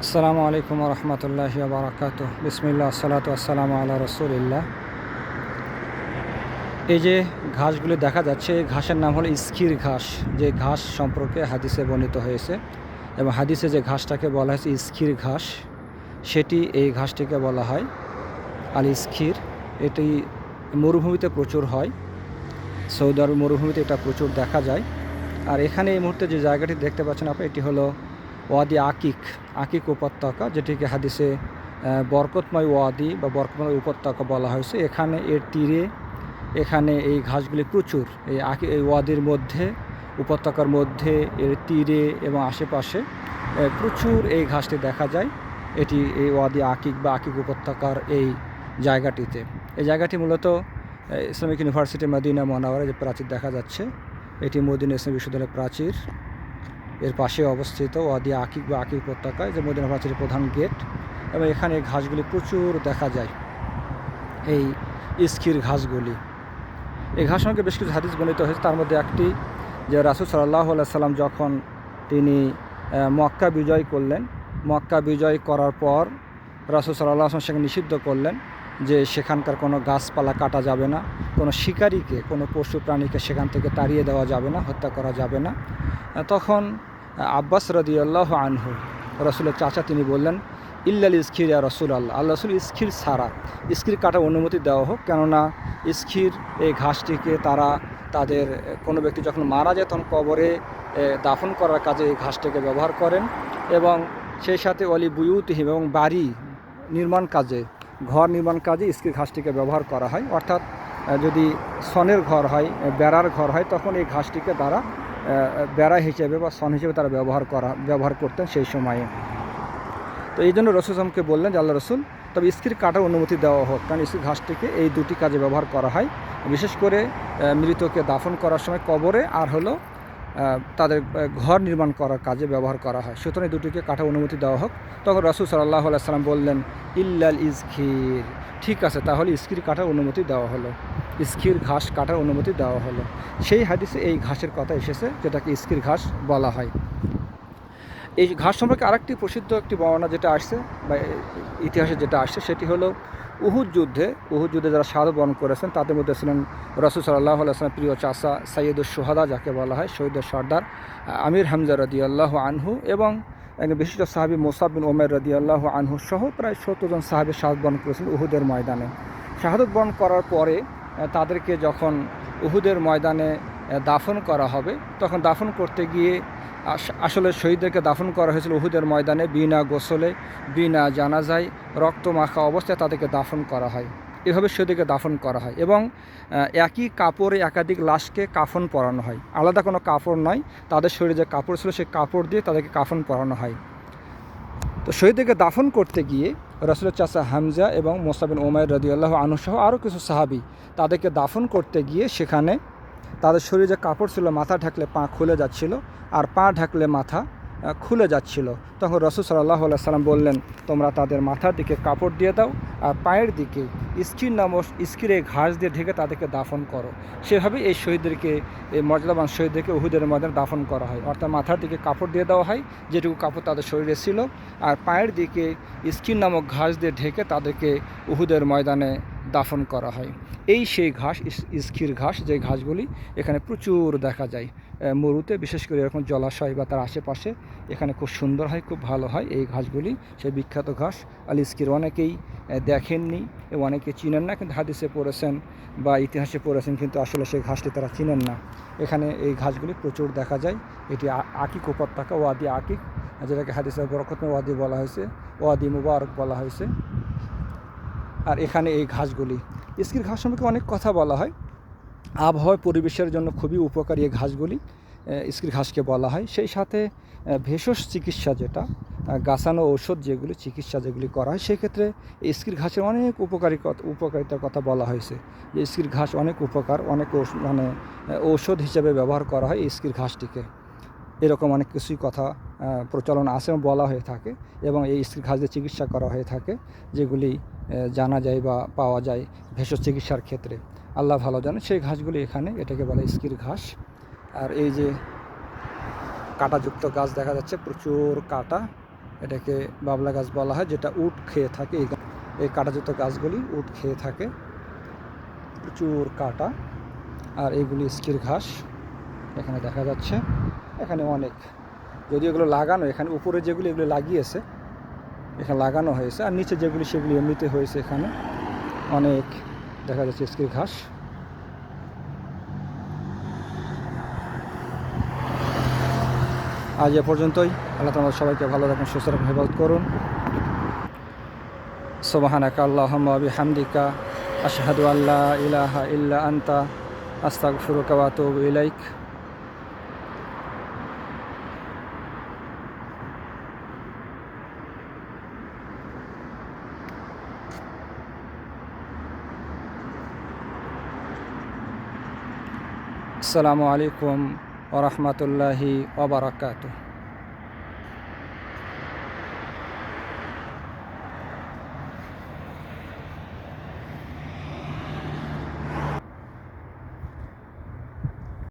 আসসালামু আলাইকুম রহমতুল্লাহি বারাকাতুহু। বিসমিল্লাহ আসসালাতু আসসালামু আলা রাসূলিল্লাহ। এই যে ঘাসগুলি দেখা যাচ্ছে, এই ঘাসের নাম হলো ইস্কির ঘাস। যে ঘাস সম্পর্কে হাদিসে বর্ণিত হয়েছে এবং হাদিসে যে ঘাসটাকে বলা হয়েছে ইস্কির ঘাস, সেটি এই ঘাসটিকে বলা হয় আল ইস্কির। এটি মরুভূমিতে প্রচুর হয়। সৌদি আরব মরুভূমিতে এটা প্রচুর দেখা যায়। আর এখানে এই মুহূর্তে যে জায়গাটি দেখতে পাচ্ছেন আপনি, এটি হলো ওয়াদি আকিক, আকিক উপত্যকা, যেটিকে হাদিসে বরকতময় ওয়াদি বা বরকতময় উপত্যকা বলা হয়েছে। এখানে এর তীরে এখানে এই ঘাসগুলি প্রচুর, এই ওয়াদির মধ্যে, উপত্যকার মধ্যে, এর তীরে এবং আশেপাশে প্রচুর এই ঘাসটি দেখা যায়। এটি এই ওয়াদি আকিক বা আকিক উপত্যকার এই জায়গাটিতে। এই জায়গাটি মূলত ইসলামিক ইউনিভার্সিটি মদিনা মুনাওয়ারা যে প্রাচীর দেখা যাচ্ছে, এটি মদিনা ইসলামী বিশ্ববিদ্যালয়ের প্রাচীর। এর পাশে অবস্থিত ওয়াদি আকিক বা আকিক উপত্যকায় যে মদিনা প্রাচীরের প্রধান গেট, এবং এখানে ঘাসগুলি প্রচুর দেখা যায়, এই ইস্কির ঘাসগুলি। এই ঘাস সম্পর্কে বেশ কিছু হাদিস বর্ণিত হয়েছে। তার মধ্যে একটি, যে রাসূল সাল্লাল্লাহু আলাইহি সাল্লাম যখন তিনি মক্কা বিজয় করলেন, মক্কা বিজয় করার পর রাসূল সাল্লাল্লাহু আলাইহি ওয়াসাল্লাম সেখানে নিষিদ্ধ করলেন যে সেখানকার কোনো গাছপালা কাটা যাবে না, কোনো শিকারীকে, কোনো পশু প্রাণীকে সেখান থেকে তাড়িয়ে দেওয়া যাবে না, হত্যা করা যাবে না। তখন আব্বাস রাদিয়াল্লাহু আনহু, রাসূলের চাচা, তিনি বললেন, ইল্লাল ইস্কির ইয়া রাসূলুল্লাহ, আল্লাহ রাসূল, ইস্কির ছাড়া, ইস্কির কাটার অনুমতি দেওয়া হোক। কেননা ইস্কির এই ঘাসটিকে তারা তাদের কোনো ব্যক্তি যখন মারা যায় তখন কবরে দাফন করার কাজে এই ঘাসটিকে ব্যবহার করেন, এবং সেই সাথে অলি বুয়ুতিহিম, এবং বাড়ি নির্মাণ কাজে, ঘর নির্মাণ কাজে ইস্কির ঘাসটিকে ব্যবহার করা হয়। অর্থাৎ যদি সনের ঘর হয়, বেড়ার ঘর হয়, তখন এই ঘাসটিকে তারা বেড়া হিসেবে বা সন হিসেবে তারা ব্যবহার করতেন সেই সময়ে। তো এই জন্য রাসূল সাল্লাল্লাহু আলাইহি ওয়াসাল্লামকে বললেন যে আল্লাহ রাসূল, তবে ইস্কির কাটার অনুমতি দেওয়া হোক, কারণ ইস্কির ঘাসটিকে এই দুটি কাজে ব্যবহার করা হয়, বিশেষ করে মৃতকে দাফন করার সময় কবরে, আর হলো তাদের ঘর নির্মাণ করার কাজে ব্যবহার করা হয়। সুতরাং এই দুটিকে কাটার অনুমতি দেওয়া হোক। তখন রাসূল সাল্লাল্লাহু আলাইহি ওয়াসাল্লাম বললেন, ইল্লাল ইজখির, ঠিক আছে, তাহলে ইস্কির কাটার অনুমতি দেওয়া হলো, ইস্কির ঘাস কাটার অনুমতি দেওয়া হলো। সেই হাদিসে এই ঘাসের কথা এসেছে, যেটাকে ইস্কির ঘাস বলা হয়। এই ঘাস সম্পর্কে আরেকটি প্রসিদ্ধ একটি বর্ণনা যেটা আসছে বা ইতিহাসে যেটা আসছে, সেটি হলো উহুদ যুদ্ধে যারা শাহাদাত বরণ করেছেন তাদের মধ্যে ছিলেন রাসূল সাল্লাল্লাহু আলাইহি ওয়াসাল্লামের প্রিয় চাচা সাইয়্যিদুশ শুহাদা, যাকে বলা হয় শহীদের সর্দার, আমির হামজা রাদিয়াল্লাহু আনহু, এবং একজন বিশিষ্ট সাহাবী মুসাব বিন উমাইর রাদিয়াল্লাহু আনহু সহ প্রায় 70 জন সাহাবী শাহাদাত বরণ করেছেন উহুদের ময়দানে। শাহাদাত বরণ করার পরে তাদেরকে যখন উহুদের ময়দানে দাফন করা হবে, তখন দাফন করতে গিয়ে আসলে শহীদদেরকে দাফন করা হয়েছিল উহুদের ময়দানে বিনা গোসলে, বিনা জানাজায়, রক্ত মাখা অবস্থায় তাদেরকে দাফন করা হয়। এভাবে শহীদদেরকে দাফন করা হয়, এবং একই কাপড়ে একাধিক লাশকে কাফন পরানো হয়। আলাদা কোনো কাপড় নয়, তাদের শরীরে যে কাপড় ছিল সেই কাপড় দিয়ে তাদেরকে কাফন পরানো হয়। তো শহীদদেরকে দাফন করতে গিয়ে রাসূলের চাচা হামজা এবং মুসাব বিন উমাইর রাদিয়াল্লাহু আনহু সহ আরও কিছু সাহাবী তাদেরকে দাফন করতে গিয়ে সেখানে তাদের শরীরে যে কাপড় ছিল, মাথা ঢাকলে পা খুলে যাচ্ছিল, আর পা ঢাকলে মাথা খুলে যাচ্ছিল। তখন রাসূল সাল্লাল্লাহু আলাইহি সাল্লাম বললেন, তোমরা তাদের মাথার দিকে কাপড় দিয়ে দাও, আর পায়ের দিকে ইস্কির এই ঘাস দিয়ে ঢেকে তাদেরকে দাফন করো। সেভাবে এই শহীদদেরকে, এই মর্যাদাবান শহীদদেরকে উহুদের ময়দানে দাফন করা হয়। অর্থাৎ মাথার দিকে কাপড় দিয়ে দেওয়া হয়, যেটুকু কাপড় তাদের শরীরে ছিল, আর পায়ের দিকে ইস্কির নামক ঘাস দিয়ে ঢেকে তাদেরকে উহুদের ময়দানে দাফন করা হয়। এই সেই ঘাস, ইস্কির ঘাস, যে ঘাসগুলি এখানে প্রচুর দেখা যায় মরুতে, বিশেষ করে এরকম জলাশয় বা তার আশেপাশে এখানে খুব সুন্দর হয়, খুব ভালো হয় এই ঘাসগুলি। সেই বিখ্যাত ঘাস আল ইস্কির অনেকেই দেখেননি এবং অনেকে চিনেন না, কিন্তু হাদিসে পড়েছেন বা ইতিহাসে পড়েছেন, কিন্তু আসলে সেই ঘাসটি তারা চিনেন না। এখানে এই ঘাসগুলি প্রচুর দেখা যায়। এটি আকিক উপত্যকা, ওয়াদি আকিক, যেটাকে হাদিসে বরকতময় ওয়াদি বলা হয়েছে, ওয়াদি মুবারক বলা হয়েছে। আর এখানে এই ঘাসগুলি, ইস্কির ঘাস সম্পর্কে অনেক কথা বলা হয়। আবহাওয়া পরিবেশের জন্য খুবই উপকারী এই ঘাসগুলি, ইস্কির ঘাসকে বলা হয়। সেই সাথে ভেষজ চিকিৎসা, যেটা গাছানো ঔষধ, যেগুলি চিকিৎসা যেগুলি করা হয়, সেক্ষেত্রে ইস্কির ঘাসের অনেক উপকারিতার কথা বলা হয়েছে। যে ইস্কির ঘাস অনেক উপকার, অনেক ঔষধ হিসেবে ব্যবহার করা হয় ইস্কির ঘাসটিকে। এরকম অনেক কিছুই কথা প্রচলন আছে এবং বলা হয়ে থাকে, এবং এই ইস্কির ঘাস দিয়ে চিকিৎসা করা হয়ে থাকে, যেগুলি জানা যায় বা পাওয়া যায় ভেষজ চিকিৎসার ক্ষেত্রে। আল্লাহ ভালো জানে। সেই ঘাসগুলি এখানে, এটাকে বলে ইস্কির ঘাস। আর এই যে কাঁটাযুক্ত গাছ দেখা যাচ্ছে, প্রচুর কাঁটা, এটাকে বাবলা গাছ বলা হয়, যেটা উট খেয়ে থাকে। এই কাঁটাযুক্ত গাছগুলি উট খেয়ে থাকে, প্রচুর কাঁটা। আর এইগুলি স্কির ঘাস এখানে দেখা যাচ্ছে। এখানে অনেক, যদি এগুলো লাগানো, এখানে উপরে যেগুলি এগুলো লাগিয়েছে, এখানে লাগানো হয়েছে, আর নিচে যেগুলি সেগুলি এমনিতে হয়েছে। এখানে অনেক দেখা যাচ্ছে স্কির ঘাস। আজ এ পর্যন্তই। আল্লাহ তাআলা সবাইকে ভালো রাখুন, সুস্থ রাখুন, হেফাজত করুন। সুবহানাকা আল্লাহুম্মা ওয়া বিহামদিকা আশহাদু আল্লা ইলাহা ইল্লা আনতা আস্তাগফিরুকা ওয়া আতুবু ইলাইক। আসসালামু আলাইকুম ওয়া রাহমাতুল্লাহি ওয়া বারাকাতুহু।